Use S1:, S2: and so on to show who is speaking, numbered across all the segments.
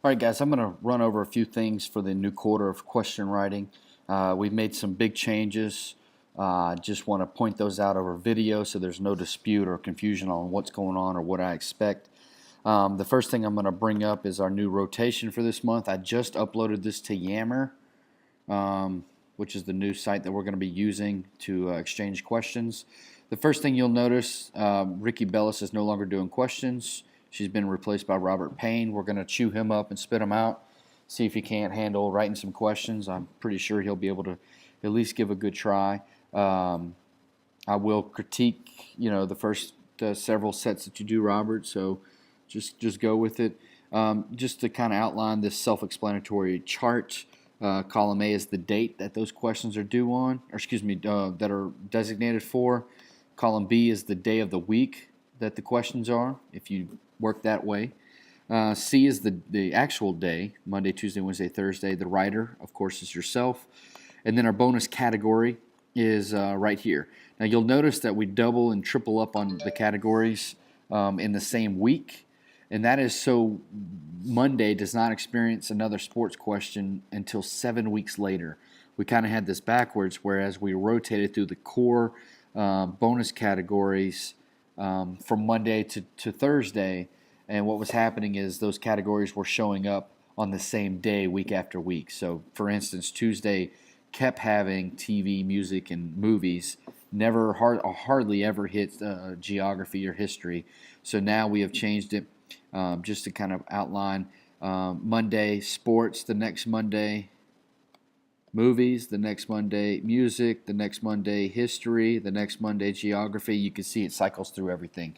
S1: All right, guys, I'm going to run over a few things for the new quarter of question writing. We've made some big changes. Just want to point those out over video so there's no dispute or confusion on what's going on or what I expect. The first thing I'm going to bring up is our new rotation for this month. I just uploaded this to Yammer, which is the new site that we're going to be using to exchange questions. The first thing you'll notice, Ricky Bellis is no longer doing questions. She's been replaced by Robert Payne. We're going to chew him up and spit him out, see if he can't handle writing some questions. I'm pretty sure he'll be able to at least give a good try. I will critique, the first several sets that you do, Robert, so just go with it. Just to kind of outline this self-explanatory chart, column A is the date that those questions are due on, or excuse me, that are designated for. Column B is the day of the week that the questions are, if you work that way. C is the actual day, Monday, Tuesday, Wednesday, Thursday. The writer, of course, is yourself. And then our bonus category is right here. Now you'll notice that we double and triple up on the categories in the same week. And that is so Monday does not experience another sports question until 7 weeks later. We kind of had this backwards, whereas we rotated through the core bonus categories from Monday to Thursday, and what was happening is those categories were showing up on the same day week after week. So for instance, Tuesday kept having TV, music, and movies, hardly ever hit geography or history. So now we have changed it just to kind of outline Monday sports, the next Monday movies, the next Monday music, the next Monday history, the next Monday geography. You can see it cycles through everything.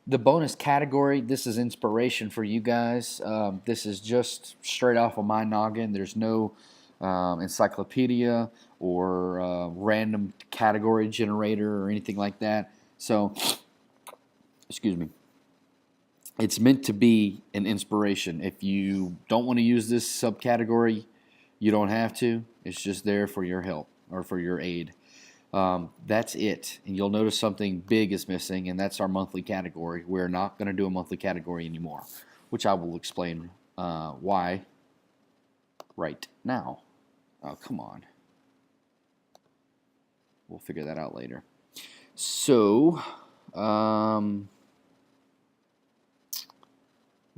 S1: The bonus category, this is inspiration for you guys. This is just straight off of my noggin. There's no encyclopedia or random category generator or anything like that. So, excuse me. It's meant to be an inspiration. If you don't want to use this subcategory, you don't have to. It's just there for your help or for your aid. That's it. And you'll notice something big is missing, and that's our monthly category. We're not going to do a monthly category anymore, which I will explain why right now. Oh, come on. We'll figure that out later. So, what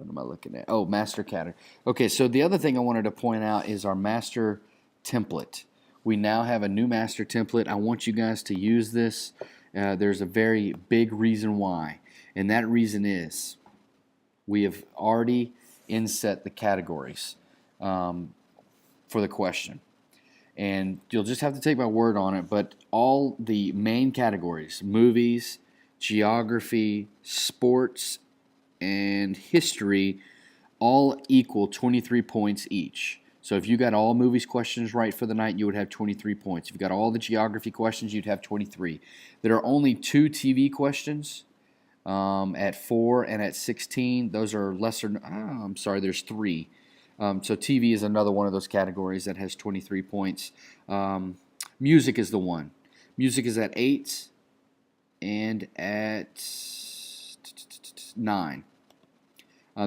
S1: am I looking at? Oh, master category. Okay, so the other thing I wanted to point out is our master template. We now have a new master template. I want you guys to use this. There's a very big reason why, and that reason is we have already inset the categories for the question. And you'll just have to take my word on it, but all the main categories, movies, geography, sports, and history, all equal 23 points each. So if you got all movies questions right for the night, you would have 23 points. If you got all the geography questions, you'd have 23. There are only 2 TV questions at 4 and at 16. Those are lesser. I'm sorry, there's 3. So TV is another one of those categories that has 23 points. Music is the one. Music is at 8 and at 9.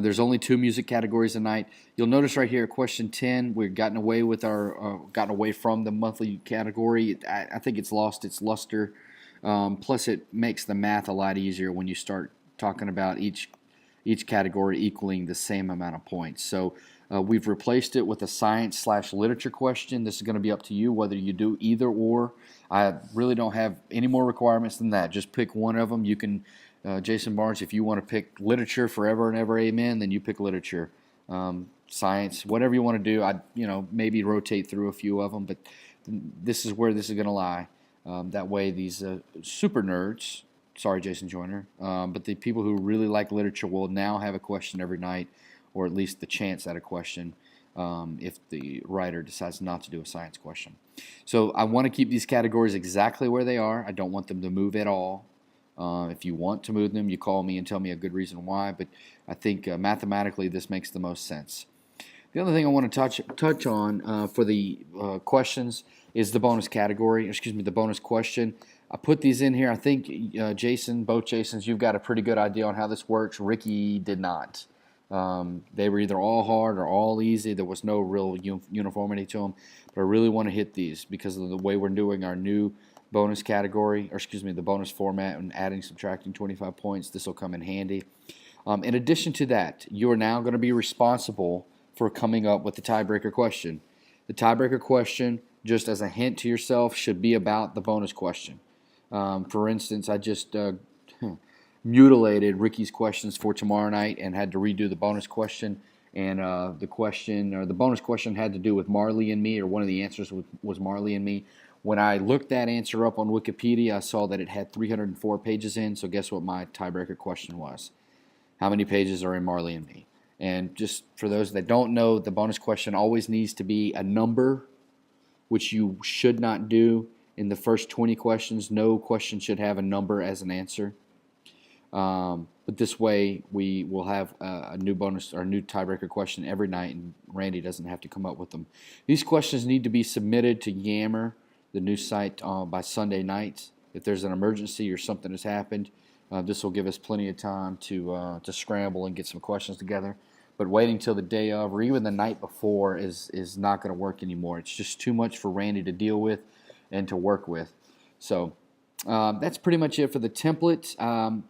S1: There's only 2 music categories a night. You'll notice right here, question 10, we've gotten away from the monthly category. I think it's lost its luster. Plus, it makes the math a lot easier when you start talking about each category equaling the same amount of points. So we've replaced it with a science/literature question. This is going to be up to you whether you do either or. I really don't have any more requirements than that. Just pick one of them. You can. Jason Barnes, if you want to pick literature forever and ever, amen, then you pick literature. Science, whatever you want to do. Maybe rotate through a few of them, but this is where this is going to lie. That way, these super nerds, sorry, Jason Joyner, but the people who really like literature will now have a question every night, or at least the chance at a question if the writer decides not to do a science question. So I want to keep these categories exactly where they are. I don't want them to move at all. If you want to move them, you call me and tell me a good reason why, but I think mathematically this makes the most sense. The other thing I want to touch on for the questions is the bonus category, the bonus question. I put these in here. I think Jason, both Jasons, you've got a pretty good idea on how this works. Ricky did not. They were either all hard or all easy. There was no real uniformity to them. But I really want to hit these because of the way we're doing our new bonus category, or excuse me, the bonus format, and adding, subtracting 25 points. This will come in handy. In addition to that, you are now going to be responsible for coming up with the tiebreaker question. The tiebreaker question, just as a hint to yourself, should be about the bonus question. For instance, I just mutilated Ricky's questions for tomorrow night and had to redo the bonus question. And the question, or the bonus question, had to do with Marley and Me, or one of the answers was Marley and Me. When I looked that answer up on Wikipedia, I saw that it had 304 pages in. So guess what my tiebreaker question was? How many pages are in Marley and Me? And just for those that don't know, the bonus question always needs to be a number, which you should not do in the first 20 questions. No question should have a number as an answer. But this way, we will have a new bonus or a new tiebreaker question every night, and Randy doesn't have to come up with them. These questions need to be submitted to Yammer, the new site, by Sunday night. If there's an emergency or something has happened, this will give us plenty of time to scramble and get some questions together. But waiting till the day of or even the night before is not going to work anymore. It's just too much for Randy to deal with and to work with. So that's pretty much it for the template.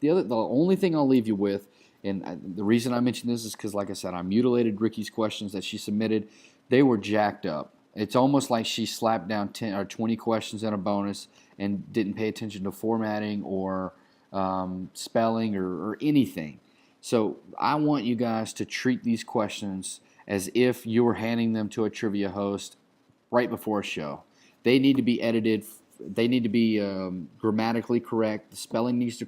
S1: The only thing I'll leave you with, and the reason I mention this is because, like I said, I mutilated Ricky's questions that she submitted. They were jacked up. It's almost like she slapped down 10 or 20 questions in a bonus and didn't pay attention to formatting or spelling or anything. So I want you guys to treat these questions as if you were handing them to a trivia host right before a show. They need to be edited. They need to be grammatically correct. The spelling needs to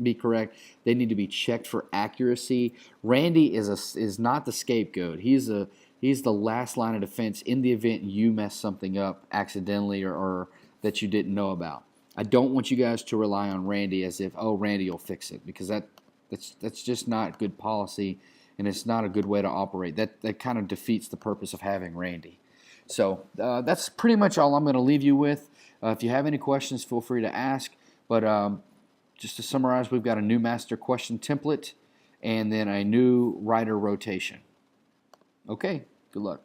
S1: be correct. They need to be checked for accuracy. Randy is not the scapegoat. He's the last line of defense in the event you mess something up accidentally or that you didn't know about. I don't want you guys to rely on Randy as if, oh, Randy will fix it, because that's just not good policy, and it's not a good way to operate. That kind of defeats the purpose of having Randy. So that's pretty much all I'm going to leave you with. If you have any questions, feel free to ask. But just to summarize, we've got a new master question template and then a new writer rotation. Okay, good luck.